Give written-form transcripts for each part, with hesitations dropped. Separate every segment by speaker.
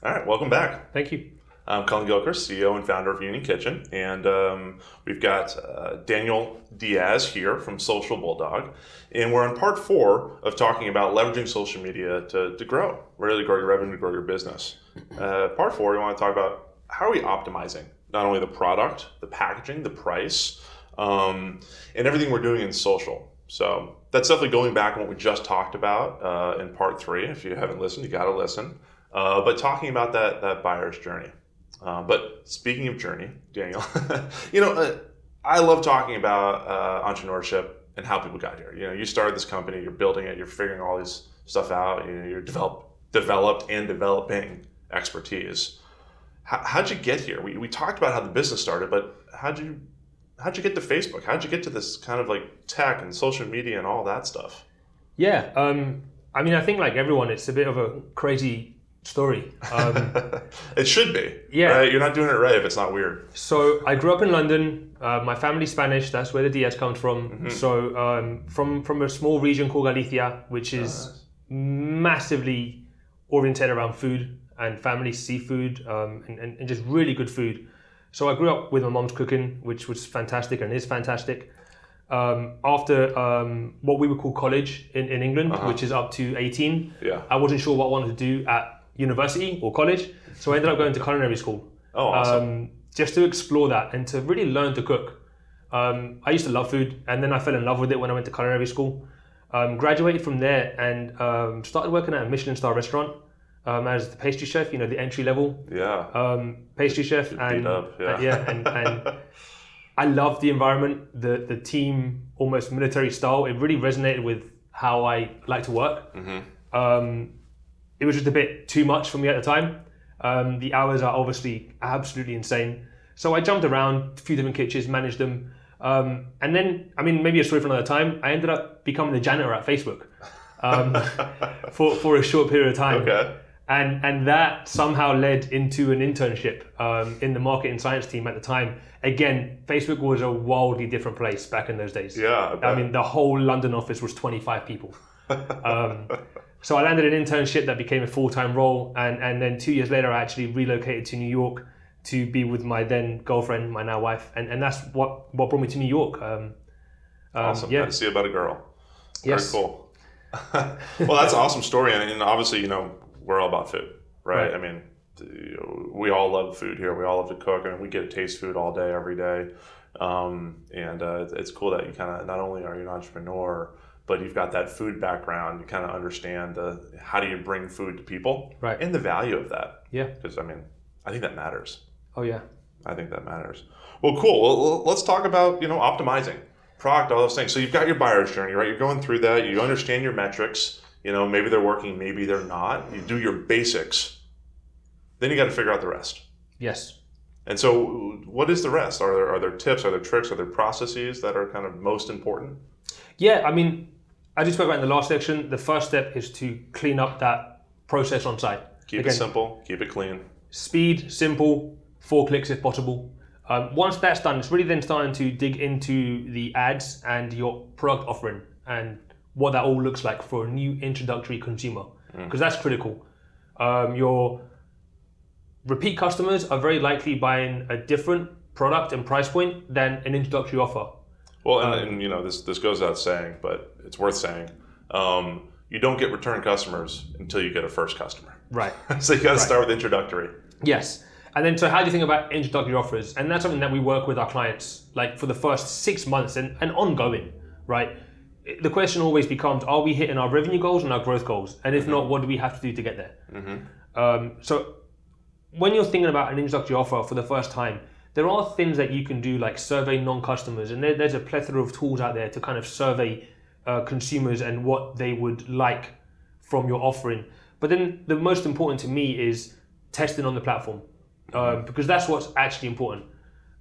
Speaker 1: All right, welcome back.
Speaker 2: Thank you.
Speaker 1: I'm Colin Gilchrist, CEO and founder of Union Kitchen, and we've got Daniel Diaz here from Social Bulldog, and we're on part 4 of talking about leveraging social media to grow, really grow your revenue, grow your business. Part 4, we want to talk about how are we optimizing not only the product, the packaging, the price, and everything we're doing in social. So that's definitely going back on what we just talked about in part 3. If you haven't listened, you got to listen. But talking about that buyer's journey. But speaking of journey, Daniel, I love talking about entrepreneurship and how people got here. You started this company, you're building it, you're figuring all this stuff out, you're developed and developing expertise. How'd you get here? We talked about how the business started, but how'd you get to Facebook? How'd you get to this kind of like tech and social media and all that stuff?
Speaker 2: Yeah, I think like everyone, it's a bit of a crazy story.
Speaker 1: It should be.
Speaker 2: Yeah.
Speaker 1: Right? You're not doing it right if it's not weird.
Speaker 2: So I grew up in London. My family's Spanish. That's where the Diaz comes from. Mm-hmm. So from a small region called Galicia, which is massively oriented around food and family seafood and just really good food. So I grew up with my mom's cooking, which was fantastic and is fantastic. After what we would call college in England, which is up to 18, I wasn't sure what I wanted to do at university or college, so I ended up going to culinary school.
Speaker 1: Oh, awesome.
Speaker 2: Just to explore that and to really learn to cook. I used to love food, and then I fell in love with it when I went to culinary school. Graduated from there and started working at a Michelin star restaurant as the pastry chef, the entry level pastry chef. And I loved the environment, the team, almost military style. It really resonated with how I like to work. Mm-hmm. It was just a bit too much for me at the time. The hours are obviously absolutely insane. So I jumped around a few different kitchens, managed them. And then, maybe a story for another time, I ended up becoming the janitor at Facebook for a short period of time.
Speaker 1: Okay.
Speaker 2: And that somehow led into an internship in the marketing science team at the time. Again, Facebook was a wildly different place back in those days.
Speaker 1: Yeah.
Speaker 2: The whole London office was 25 people. So I landed an internship that became a full-time role. And then 2 years later, I actually relocated to New York to be with my then girlfriend, my now wife. And that's what brought me to New York.
Speaker 1: Awesome.
Speaker 2: Yeah.
Speaker 1: Good to see about a girl.
Speaker 2: Yes.
Speaker 1: Very cool. Well, that's an awesome story. And obviously, we're all about food, right? We all love food here. We all love to cook, and we get to taste food all day, every day. It's cool that you kind of, not only are you an entrepreneur, but you've got that food background. You kind of understand how do you bring food to people,
Speaker 2: right?
Speaker 1: And the value of that.
Speaker 2: Yeah.
Speaker 1: Because I think that matters.
Speaker 2: Oh yeah.
Speaker 1: I think that matters. Well, cool. Well, let's talk about optimizing product, all those things. So you've got your buyer's journey, right? You're going through that. You understand your metrics. Maybe they're working, maybe they're not. You do your basics. Then you got to figure out the rest.
Speaker 2: Yes.
Speaker 1: And so what is the rest? Are there tips, are there tricks, are there processes that are kind of most important?
Speaker 2: Yeah, I just spoke about in the last section, the first step is to clean up that process on site.
Speaker 1: Keep it simple, keep it clean.
Speaker 2: Speed, simple, 4 clicks if possible. Once that's done, it's really then starting to dig into the ads and your product offering and what that all looks like for a new introductory consumer, because that's critical. Your repeat customers are very likely buying a different product and price point than an introductory offer.
Speaker 1: Well, and this goes without saying, but it's worth saying. You don't get return customers until you get a first customer.
Speaker 2: Right.
Speaker 1: So you got to start with introductory.
Speaker 2: Yes. And then, so how do you think about introductory offers? And that's something that we work with our clients, like for the first 6 months and ongoing, right? The question always becomes, are we hitting our revenue goals and our growth goals? And if not, what do we have to do to get there? Mm-hmm. So when you're thinking about an introductory offer for the first time, there are things that you can do like survey non-customers. And there's a plethora of tools out there to kind of survey consumers and what they would like from your offering. But then the most important to me is testing on the platform, because that's what's actually important.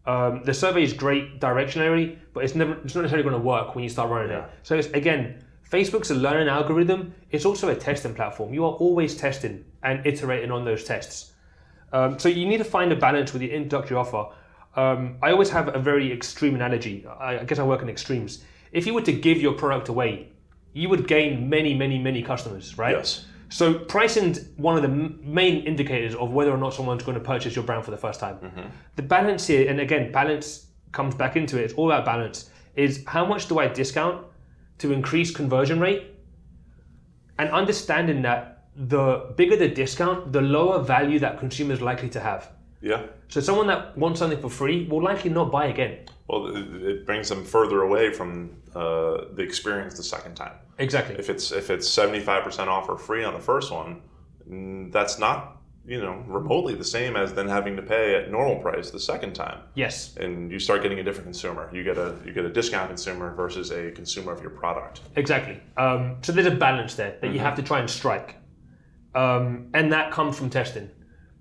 Speaker 2: The survey is great directionally, but it's not necessarily going to work when you start running it. So again, Facebook's a learning algorithm. It's also a testing platform. You are always testing and iterating on those tests. So you need to find a balance with your introductory offer. I always have a very extreme analogy. I guess I work in extremes. If you were to give your product away, you would gain many, many, many customers, right?
Speaker 1: Yes.
Speaker 2: So pricing's one of the main indicators of whether or not someone's going to purchase your brand for the first time. The balance here, and again, balance comes back into it. It's all about balance. Is how much do I discount to increase conversion rate? And understanding that the bigger the discount, the lower value that consumer is likely to have.
Speaker 1: Yeah.
Speaker 2: So someone that wants something for free will likely not buy again.
Speaker 1: Well, it brings them further away from the experience the second time.
Speaker 2: Exactly.
Speaker 1: If it's 75% off or free on the first one, that's not remotely the same as then having to pay at normal price the second time.
Speaker 2: Yes.
Speaker 1: And you start getting a different consumer. You get a discount consumer versus a consumer of your product.
Speaker 2: Exactly. So there's a balance there that you have to try and strike, and that comes from testing.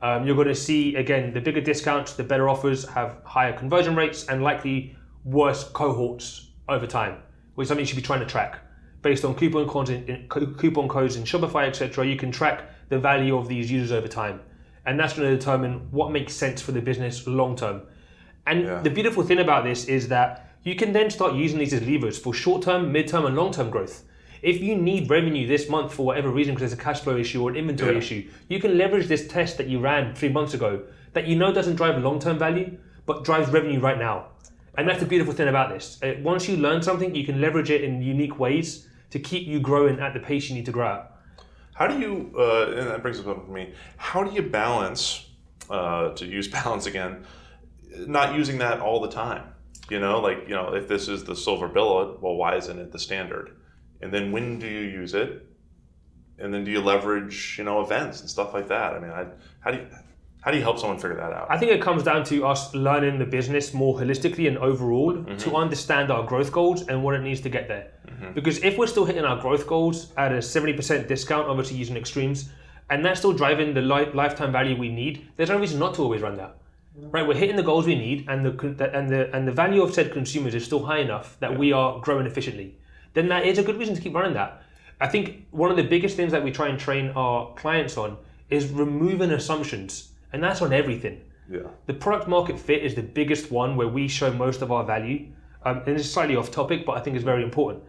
Speaker 2: You're going to see, again, the bigger discounts, the better offers have higher conversion rates and likely worse cohorts over time, which is something you should be trying to track. Based on coupon codes in Shopify, etc., you can track the value of these users over time. And that's going to determine what makes sense for the business long term. And the beautiful thing about this is that you can then start using these as levers for short term, mid term, and long term growth. If you need revenue this month for whatever reason, because there's a cash flow issue or an inventory issue, you can leverage this test that you ran 3 months ago that doesn't drive long-term value, but drives revenue right now. And that's the beautiful thing about this. Once you learn something, you can leverage it in unique ways to keep you growing at the pace you need to grow at.
Speaker 1: How do you, and that brings up for me, how do you balance, to use balance again, not using that all the time? If this is the silver billet, well, why isn't it the standard? And then when do you use it? And then do you leverage, events and stuff like that? I mean, how do you help someone figure that out?
Speaker 2: I think it comes down to us learning the business more holistically and overall to understand our growth goals and what it needs to get there. Because if we're still hitting our growth goals at a 70% discount, obviously using extremes, and that's still driving the lifetime value we need, there's no reason not to always run that. Right, we're hitting the goals we need, and the value of said consumers is still high enough that we are growing efficiently. Then that is a good reason to keep running that. I think one of the biggest things that we try and train our clients on is removing assumptions, and that's on everything.
Speaker 1: Yeah.
Speaker 2: The product market fit is the biggest one where we show most of our value, and it's slightly off topic, but I think it's very important.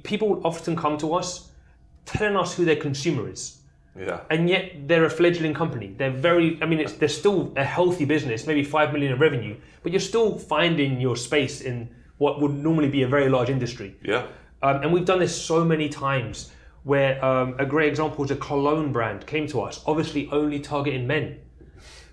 Speaker 2: People often come to us telling us who their consumer is.
Speaker 1: Yeah.
Speaker 2: And yet they're a fledgling company. They're still a healthy business, maybe 5 million in revenue, but you're still finding your space in what would normally be a very large industry.
Speaker 1: Yeah.
Speaker 2: And we've done this so many times where a great example is a cologne brand came to us, obviously only targeting men.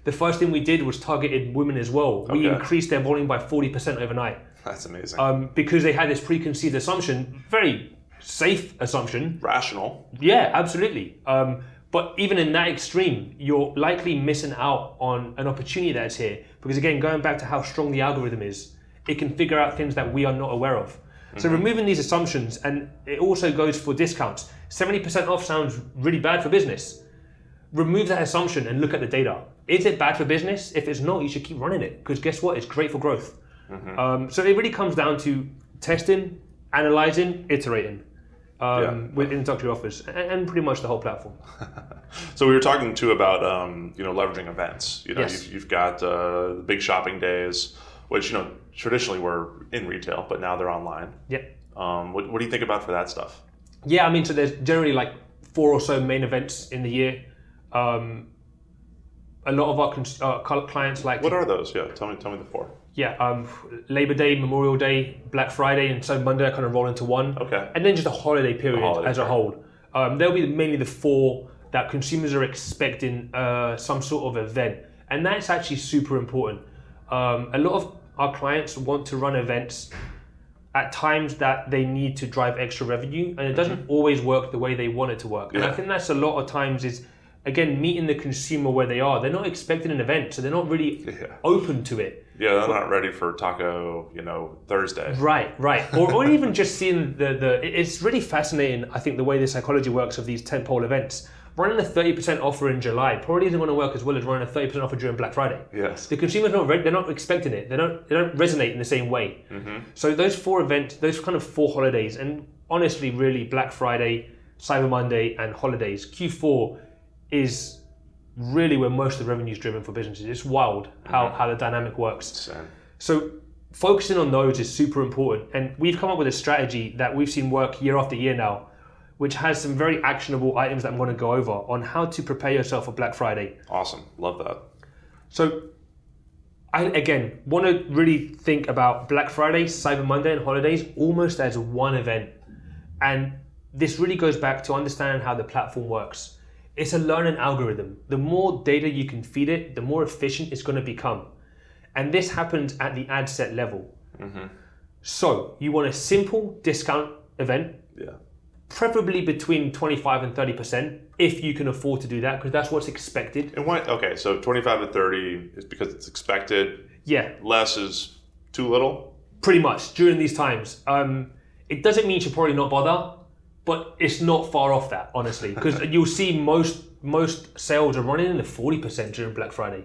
Speaker 2: The first thing we did was targeted women as well. We increased their volume by 40% overnight.
Speaker 1: That's amazing.
Speaker 2: Because they had this preconceived assumption, very safe assumption.
Speaker 1: Rational.
Speaker 2: Yeah, absolutely. But even in that extreme, you're likely missing out on an opportunity that's here. Because again, going back to how strong the algorithm is, it can figure out things that we are not aware of. So removing these assumptions, and it also goes for discounts. 70% off sounds really bad for business. Remove that assumption and look at the data. Is it bad for business? If it's not, you should keep running it, because guess what? It's great for growth. So it really comes down to testing, analyzing, iterating with introductory offers, and pretty much the whole platform.
Speaker 1: So we were talking too about leveraging events.
Speaker 2: Yes.
Speaker 1: You've got the big shopping days, which traditionally were in retail, but now they're online.
Speaker 2: Yeah.
Speaker 1: What do you think about for that stuff?
Speaker 2: Yeah, so there's generally like 4 or so main events in the year. A lot of our clients like.
Speaker 1: What are those? Yeah, tell me the 4.
Speaker 2: Yeah, Labor Day, Memorial Day, Black Friday, and Cyber Monday kind of roll into one.
Speaker 1: Okay.
Speaker 2: And then just a holiday period as a whole. There'll be mainly the 4 that consumers are expecting some sort of event, and that's actually super important. A lot of our clients want to run events at times that they need to drive extra revenue, and it doesn't always work the way they want it to work. And I think that's a lot of times is, again, meeting the consumer where they are. They're not expecting an event, so they're not really open to it.
Speaker 1: Yeah, they're not ready for Taco, Thursday.
Speaker 2: Right. or even just seeing it's really fascinating, I think, the way the psychology works of these tentpole events. Running a 30% offer in July probably isn't going to work as well as running a 30% offer during Black Friday.
Speaker 1: Yes.
Speaker 2: The consumer's they're not expecting it. They don't resonate in the same way. So those 4 events, those kind of 4 holidays, and honestly, really Black Friday, Cyber Monday, and holidays, Q4 is really where most of the revenue is driven for businesses. It's wild how the dynamic works. So focusing on those is super important. And we've come up with a strategy that we've seen work year after year now, which has some very actionable items that I'm going to go over on how to prepare yourself for Black Friday.
Speaker 1: Awesome. Love that.
Speaker 2: So I, again, want to really think about Black Friday, Cyber Monday, and holidays almost as one event. And this really goes back to understanding how the platform works. It's a learning algorithm. The more data you can feed it, the more efficient it's going to become. And this happens at the ad set level. So you want a simple discount event, preferably between 25 and 30%, if you can afford to do that, because that's what's expected.
Speaker 1: And why? Okay, so 25 to 30 is because it's expected.
Speaker 2: Yeah.
Speaker 1: Less is too little.
Speaker 2: Pretty much during these times. It doesn't mean you should probably not bother, but it's not far off that, honestly, because you'll see most sales are running in the 40% during Black Friday.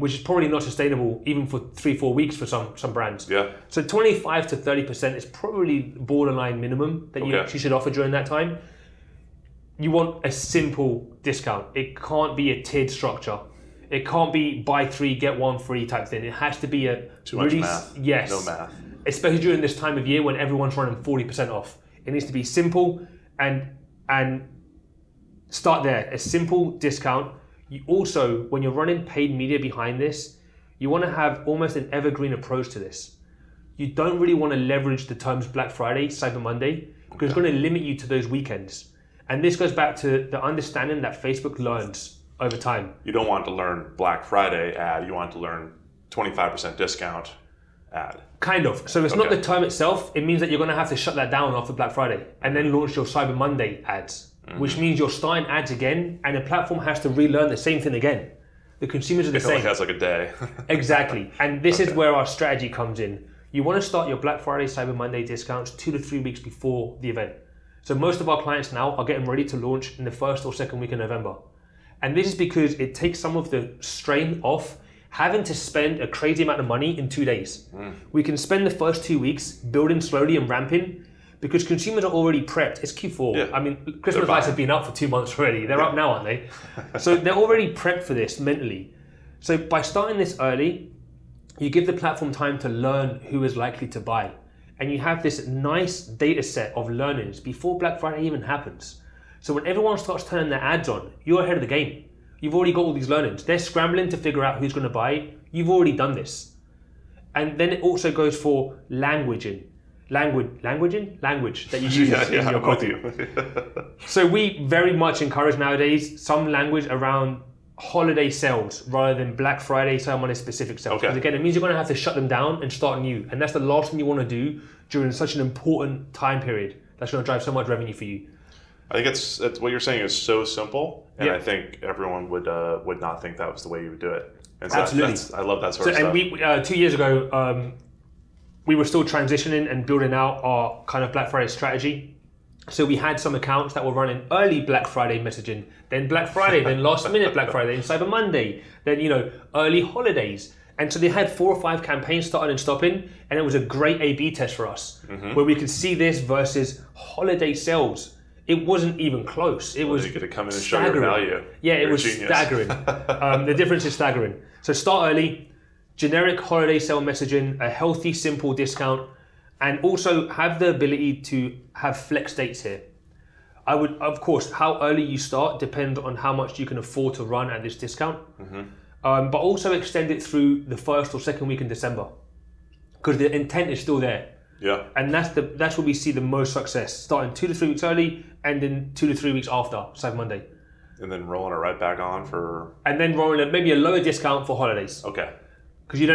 Speaker 2: Which is probably not sustainable even for 3-4 weeks for some brands.
Speaker 1: Yeah.
Speaker 2: So 25 to 30% is probably borderline minimum that you actually should offer during that time. You want a simple discount. It can't be a tiered structure. It can't be buy 3 get 1 free type thing. It has to be a
Speaker 1: too much math.
Speaker 2: Yes.
Speaker 1: No math.
Speaker 2: Especially during this time of year when everyone's running 40% off. It needs to be simple and start there. A simple discount. You also, when you're running paid media behind this, you want to have almost an evergreen approach to this. You don't really want to leverage the terms Black Friday, Cyber Monday, because it's going to limit you to those weekends. And this goes back to the understanding that Facebook learns over time.
Speaker 1: You don't want to learn Black Friday ad, you want to learn 25% discount ad.
Speaker 2: Kind of. So it's not the term itself, it means that you're going to have to shut that down after Black Friday and then launch your Cyber Monday ads. Which means you're starting ads again, and the platform has to relearn the same thing again. The consumers are the same.
Speaker 1: It only has like a day.
Speaker 2: Exactly. And this is where our strategy comes in. You want to start your Black Friday, Cyber Monday discounts 2 to 3 weeks before the event. So most of our clients now are getting ready to launch in the first or second week in November. And this is because it takes some of the strain off having to spend a crazy amount of money in 2 days. We can spend the first 2 weeks building slowly and ramping, because consumers are already prepped. It's Q4.
Speaker 1: Yeah.
Speaker 2: I mean, Christmas lights have been up for 2 months already. They're up now, aren't they? So they're already prepped for this mentally. So by starting this early, you give the platform time to learn who is likely to buy. And you have this nice data set of learnings before Black Friday even happens. So when everyone starts turning their ads on, you're ahead of the game. You've already got all these learnings. They're scrambling to figure out who's going to buy. You've already done this. And then it also goes for language that you use in your copy. So we very much encourage nowadays some language around holiday sales rather than Black Friday, Cyber Monday specific sales. Because again, it means you're going to have to shut them down and start new. And that's the last thing you want to do during such an important time period that's going to drive so much revenue for you.
Speaker 1: I think it's what you're saying is so simple, and I think everyone would not think that was the way you would do it. And so
Speaker 2: absolutely.
Speaker 1: I love that sort of stuff.
Speaker 2: And we 2 years ago, we were still transitioning and building out our kind of Black Friday strategy. So we had some accounts that were running early Black Friday messaging, then Black Friday, then last minute Black Friday, then Cyber Monday, then early holidays. And so they had 4 or 5 campaigns starting and stopping, and it was a great A/B test for us, where we could see this versus holiday sales. It wasn't even close. It was
Speaker 1: you could come in and
Speaker 2: staggering.
Speaker 1: show your value.
Speaker 2: Yeah, it
Speaker 1: You're
Speaker 2: was
Speaker 1: a genius.
Speaker 2: staggering. The difference is staggering. So start early. Generic holiday sale messaging, a healthy, simple discount, and also have the ability to have flex dates here. I would, of course, how early you start depends on how much you can afford to run at this discount, but also extend it through the first or second week in December, because the intent is still there.
Speaker 1: Yeah.
Speaker 2: And that's where we see the most success, starting 2 to 3 weeks early, and then 2 to 3 weeks after Cyber Monday.
Speaker 1: And then rolling it right back on for...
Speaker 2: And then rolling maybe a lower discount for holidays.
Speaker 1: Okay.
Speaker 2: Because you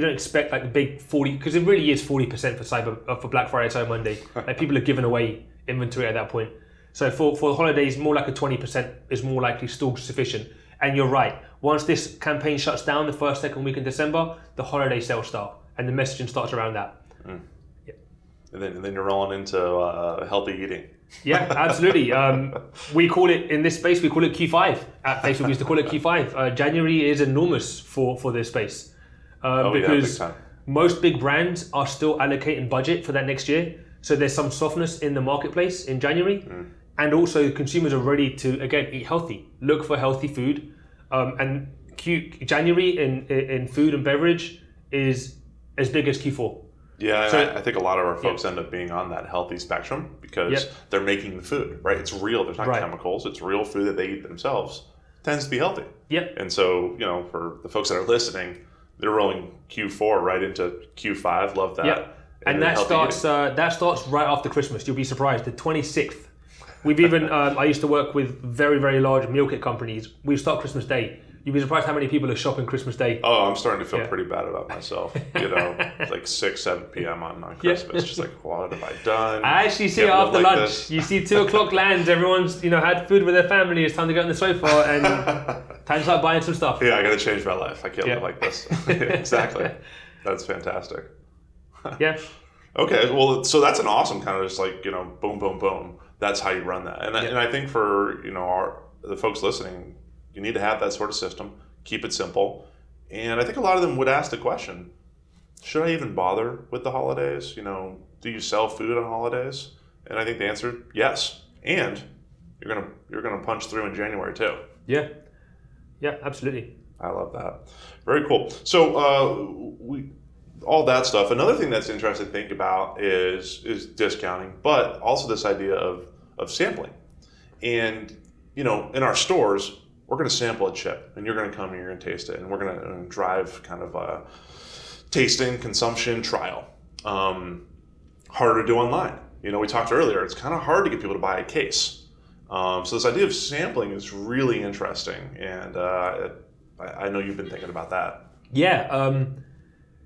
Speaker 2: don't expect like a big 40, because it really is 40% for Black Friday, Cyber Monday. Like people are giving away inventory at that point. So for the holidays, more like a 20% is more likely still sufficient. And you're right. Once this campaign shuts down the first, second week in December, the holiday sales start, and the messaging starts around that. Yeah.
Speaker 1: And then you're rolling into healthy eating.
Speaker 2: Yeah, absolutely. We call it, in this space, we call it Q5. At Facebook, we used to call it Q5. January is enormous for this space. Because most big brands are still allocating budget for that next year. So there's some softness in the marketplace in January. And also consumers are ready to, again, eat healthy, look for healthy food. And January in food and beverage is as big as Q4.
Speaker 1: Yeah,
Speaker 2: So,
Speaker 1: and I think a lot of our folks end up being on that healthy spectrum because they're making the food, right? It's real. There's not chemicals. It's real food that they eat themselves. Tends to be healthy.
Speaker 2: Yep.
Speaker 1: And so, for the folks that are listening, they're rolling Q4 right into Q5. Love that.
Speaker 2: Yep. And that starts right after Christmas. You'll be surprised. The 26th. We've even, I used to work with very, very large meal kit companies. We start Christmas Day. You'd be surprised how many people are shopping Christmas Day.
Speaker 1: Oh, I'm starting to feel pretty bad about myself. Like 6, 7 p.m. on Christmas. Just like, what have I done?
Speaker 2: I actually see it after lunch. You see 2 o'clock lands, everyone's had food with their family. It's time to get on the sofa and time to start buying some stuff.
Speaker 1: Yeah, I got to change my life. I can't live like this. Exactly. That's fantastic.
Speaker 2: Yeah.
Speaker 1: Okay, well, so that's an awesome kind of just like, boom, boom, boom. That's how you run that. And I think for, the folks listening, you need to have that sort of system, keep it simple. And I think a lot of them would ask the question, should I even bother with the holidays? Do you sell food on holidays? And I think the answer, yes. And you're gonna punch through in January too.
Speaker 2: Yeah. Yeah, absolutely.
Speaker 1: I love that. Very cool. So all that stuff. Another thing that's interesting to think about is discounting, but also this idea of sampling. And in our stores, we're going to sample a chip, and you're going to come and you're going to taste it, and we're going to drive kind of a tasting, consumption, trial. Harder to do online. We talked earlier, it's kind of hard to get people to buy a case. So this idea of sampling is really interesting, and I know you've been thinking about that.
Speaker 2: Yeah,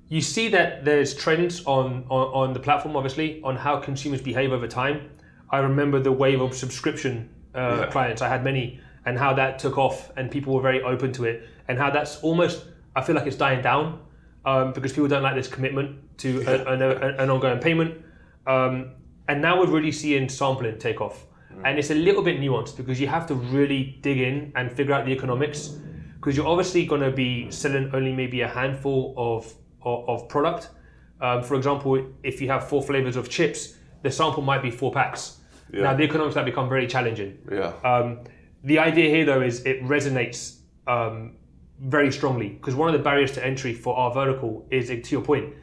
Speaker 2: you see that there's trends on the platform, obviously, on how consumers behave over time. I remember the wave of subscription clients. I had many, and how that took off, and people were very open to it, and how that's almost, I feel like it's dying down because people don't like this commitment to an ongoing payment. And now we're really seeing sampling take off. And it's a little bit nuanced because you have to really dig in and figure out the economics, because you're obviously going to be selling only maybe a handful of product. For example, if you have 4 flavors of chips, the sample might be 4 packs. Yeah. Now the economics have become very challenging.
Speaker 1: Yeah.
Speaker 2: The idea here though is it resonates very strongly, because one of the barriers to entry for our vertical is, to your point,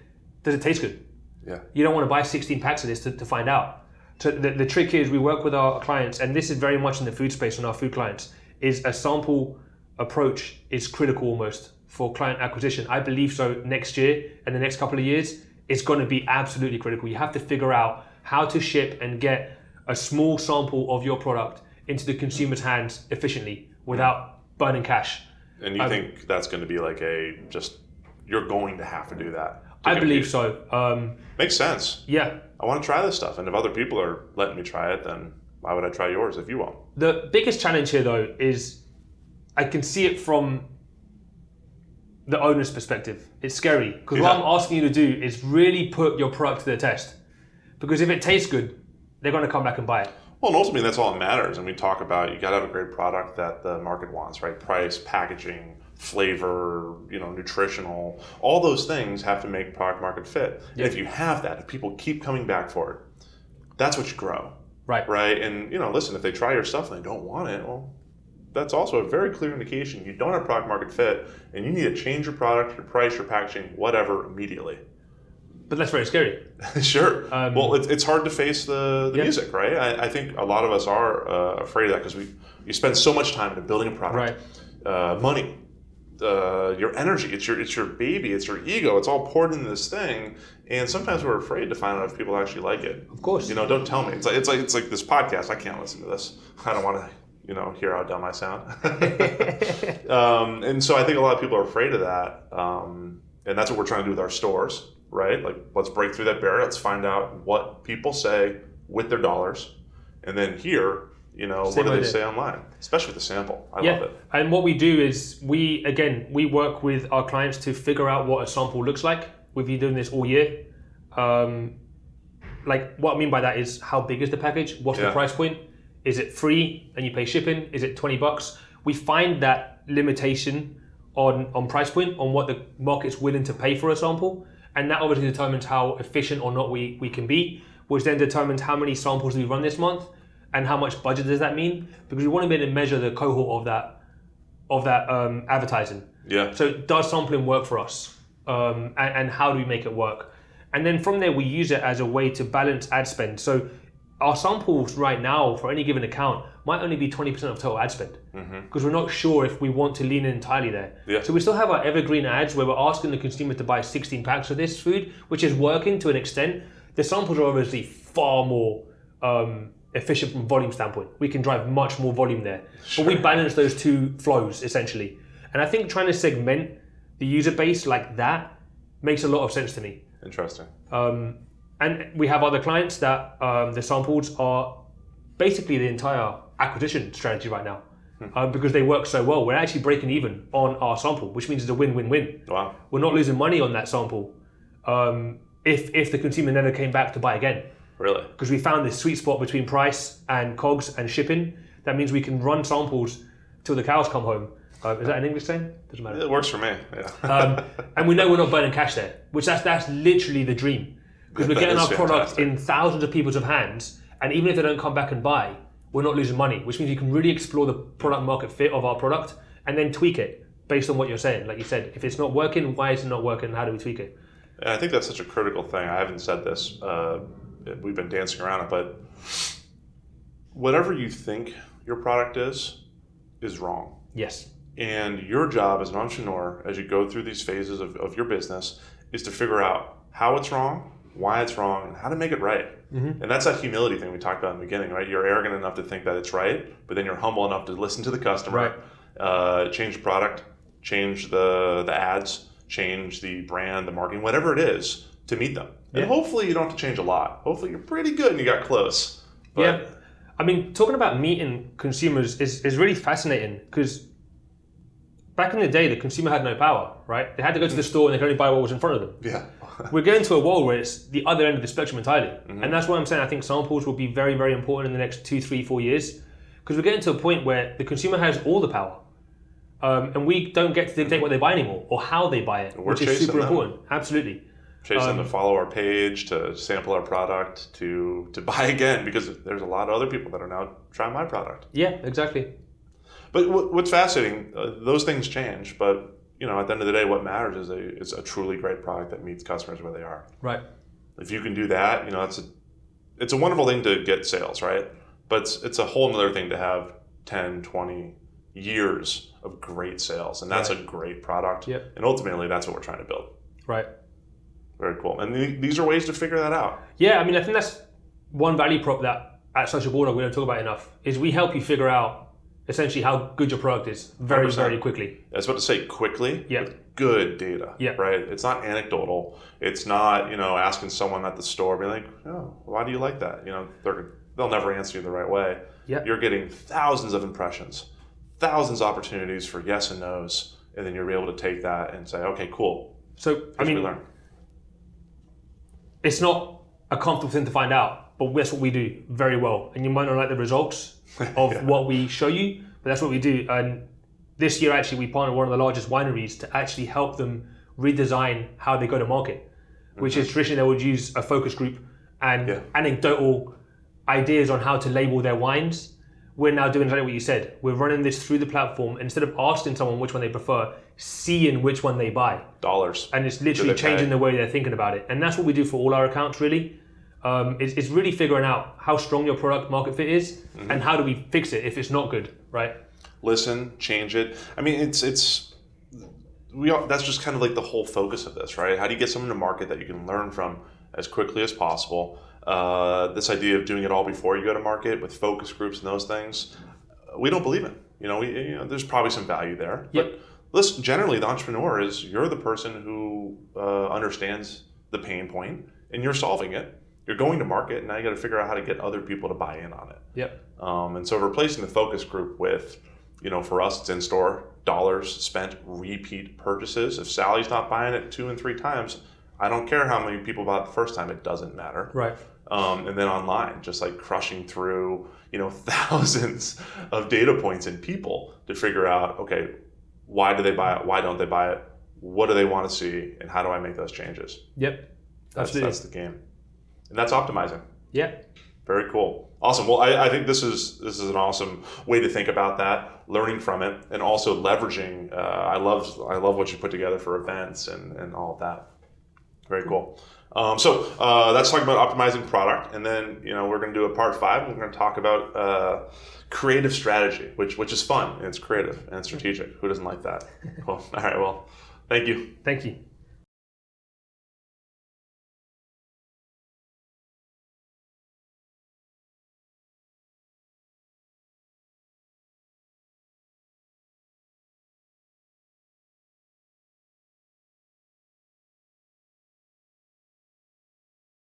Speaker 2: does it taste good?
Speaker 1: Yeah.
Speaker 2: You don't want to buy 16 packs of this to find out. So the trick here is we work with our clients, and this is very much in the food space on our food clients, is a sample approach is critical almost for client acquisition. I believe so next year and the next couple of years, it's going to be absolutely critical. You have to figure out how to ship and get a small sample of your product into the consumer's hands efficiently without burning cash.
Speaker 1: And you think that's going to be like you're going to have to do that?
Speaker 2: I believe so.
Speaker 1: Makes sense.
Speaker 2: Yeah.
Speaker 1: I want to try this stuff, and if other people are letting me try it, then why would I try yours if you won't?
Speaker 2: The biggest challenge here though is I can see it from the owner's perspective. It's scary, because what I'm asking you to do is really put your product to the test, because if it tastes good, they're going to come back and buy it.
Speaker 1: Well, and ultimately that's all that matters. And we talk about, you got to have a great product that the market wants, right? Price, packaging, flavor, nutritional, all those things have to make product market fit. And if you have that, if people keep coming back for it, that's what you grow. Right. And listen, if they try your stuff and they don't want it, well, that's also a very clear indication you don't have product market fit, and you need to change your product, your price, your packaging, whatever, immediately.
Speaker 2: But that's very scary.
Speaker 1: Sure. Well, it's hard to face the music, right? I think a lot of us are afraid of that, because you spend so much time into building a product, money, your energy. It's your baby. It's your ego. It's all poured into this thing, and sometimes we're afraid to find out if people actually like it.
Speaker 2: Of course.
Speaker 1: Don't tell me. It's like this podcast. I can't listen to this. I don't want to. Hear how dumb I sound. And so I think a lot of people are afraid of that, and that's what we're trying to do with our stores. Right? Like, let's break through that barrier. Let's find out what people say with their dollars. And then here, what do they say online? Especially with the sample. I love it. And
Speaker 2: what we do is we work with our clients to figure out what a sample looks like. We've been doing this all year. Like, what I mean by that is, how big is the package? What's the price point? Is it free and you pay shipping? Is it $20? We find that limitation on price point, on what the market's willing to pay for a sample. And that obviously determines how efficient or not we can be, which then determines how many samples do we run this month, and how much budget does that mean? Because we want to be able to measure the cohort of that advertising.
Speaker 1: Yeah.
Speaker 2: So does sampling work for us? And how do we make it work? And then from there, we use it as a way to balance ad spend. So our samples right now for any given account might only be 20% of total ad spend because we're not sure if we want to lean in entirely there.
Speaker 1: Yeah.
Speaker 2: So we still have our evergreen ads where we're asking the consumer to buy 16 packs of this food, which is working to an extent. The samples are obviously far more efficient from a volume standpoint. We can drive much more volume there.
Speaker 1: Sure.
Speaker 2: But we balance those two flows essentially. And I think trying to segment the user base like that makes a lot of sense to me.
Speaker 1: Interesting.
Speaker 2: And we have other clients that the samples are basically the entire acquisition strategy right now because they work so well. We're actually breaking even on our sample, which means it's a win-win-win.
Speaker 1: Wow.
Speaker 2: We're not losing money on that sample if the consumer never came back to buy again.
Speaker 1: Really?
Speaker 2: Because we found this sweet spot between price and COGS and shipping. That means we can run samples till the cows come home. Is that an English saying? Doesn't matter.
Speaker 1: It works for me. Yeah.
Speaker 2: And we know we're not burning cash there, which that's literally the dream. Because we're getting our product in thousands of people's hands, and even if they don't come back and buy, we're not losing money, which means you can really explore the product market fit of our product and then tweak it based on what you're saying. Like you said, if it's not working, why is it not working? How do we tweak it?
Speaker 1: And I think that's such a critical thing. I haven't said this. We've been dancing around it, but whatever you think your product is wrong.
Speaker 2: Yes.
Speaker 1: And your job as an entrepreneur, as you go through these phases of your business, is to figure out how it's wrong, why it's wrong, and how to make it right. And that's that humility thing we talked about in the beginning, right? You're arrogant enough to think that it's right, but then you're humble enough to listen to the customer, change the product, change the ads, change the brand, the marketing, whatever it is, to meet them. And hopefully you don't have to change a lot. Hopefully you're pretty good and you got close. But
Speaker 2: yeah. I mean, talking about meeting consumers is really fascinating because back in the day, the consumer had no power, right? They had to go to the store and they could only buy what was in front of them.
Speaker 1: Yeah.
Speaker 2: We're getting to a world where it's the other end of the spectrum entirely. And that's why I'm saying I think samples will be very, very important in the next 2, 3, 4 years because we're getting to a point where the consumer has all the power. And we don't get to dictate what they buy anymore or how they buy it, which is super important. Absolutely.
Speaker 1: Chase them to follow our page, to sample our product, to buy again, because there's a lot of other people that are now trying my product.
Speaker 2: Yeah, exactly.
Speaker 1: But what's fascinating, those things change, but at the end of the day, what matters is a truly great product that meets customers where they are.
Speaker 2: Right.
Speaker 1: If you can do that, it's a wonderful thing to get sales, right? But it's a whole other thing to have 10, 20 years of great sales, and that's a great product.
Speaker 2: Yep.
Speaker 1: And ultimately, that's what we're trying to build.
Speaker 2: Right.
Speaker 1: Very cool. And these are ways to figure that out.
Speaker 2: Yeah, I mean, I think that's one value prop that at Social Bulldog we don't talk about enough, is we help you figure out essentially how good your product is very,
Speaker 1: 100%.
Speaker 2: very quickly.
Speaker 1: I was about to say quickly,
Speaker 2: Yeah.
Speaker 1: with good data,
Speaker 2: Yeah.
Speaker 1: right? It's not anecdotal. It's not, asking someone at the store, being like, oh, why do you like that? They'll never answer you the right way.
Speaker 2: Yeah.
Speaker 1: You're getting thousands of impressions, thousands of opportunities for yes and no's, and then you'll be able to take that and say, okay, cool.
Speaker 2: So, I mean, it's not a comfortable thing to find out, but that's what we do very well. And you might not like the results of what we show you, but that's what we do. And this year, actually, we partnered with one of the largest wineries to actually help them redesign how they go to market, which is traditionally they would use a focus group and anecdotal ideas on how to label their wines. We're now doing exactly what you said. We're running this through the platform. Instead of asking someone which one they prefer, seeing which one they buy.
Speaker 1: Dollars.
Speaker 2: And it's literally changing the way they're thinking about it. And that's what we do for all our accounts, really. It's really figuring out how strong your product market fit is and how do we fix it if it's not good, right?
Speaker 1: Listen, change it. I mean, that's just kind of like the whole focus of this, right? How do you get someone to market that you can learn from as quickly as possible? This idea of doing it all before you go to market with focus groups and those things, we don't believe in. There's probably some value there.
Speaker 2: Yep.
Speaker 1: But listen, generally, the entrepreneur you're the person who understands the pain point and you're solving it. You're going to market, and now you got to figure out how to get other people to buy in on it.
Speaker 2: Yep.
Speaker 1: And so replacing the focus group with, for us, it's in-store, dollars spent, repeat purchases. If Sally's not buying it 2 and 3 times, I don't care how many people bought it the first time, it doesn't matter.
Speaker 2: Right.
Speaker 1: And then online, just like crushing through, thousands of data points and people to figure out, okay, why do they buy it? Why don't they buy it? What do they want to see? And how do I make those changes?
Speaker 2: Yep.
Speaker 1: That's the game. And that's optimizing.
Speaker 2: Yeah.
Speaker 1: Very cool. Awesome. Well, I think this is an awesome way to think about that, learning from it, and also leveraging. I love what you put together for events and all of that. Very cool. That's talking about optimizing product, and then we're going to do a part 5. And we're going to talk about creative strategy, which is fun and it's creative and strategic. Who doesn't like that? Cool. All right. Well, thank you.
Speaker 2: Thank you.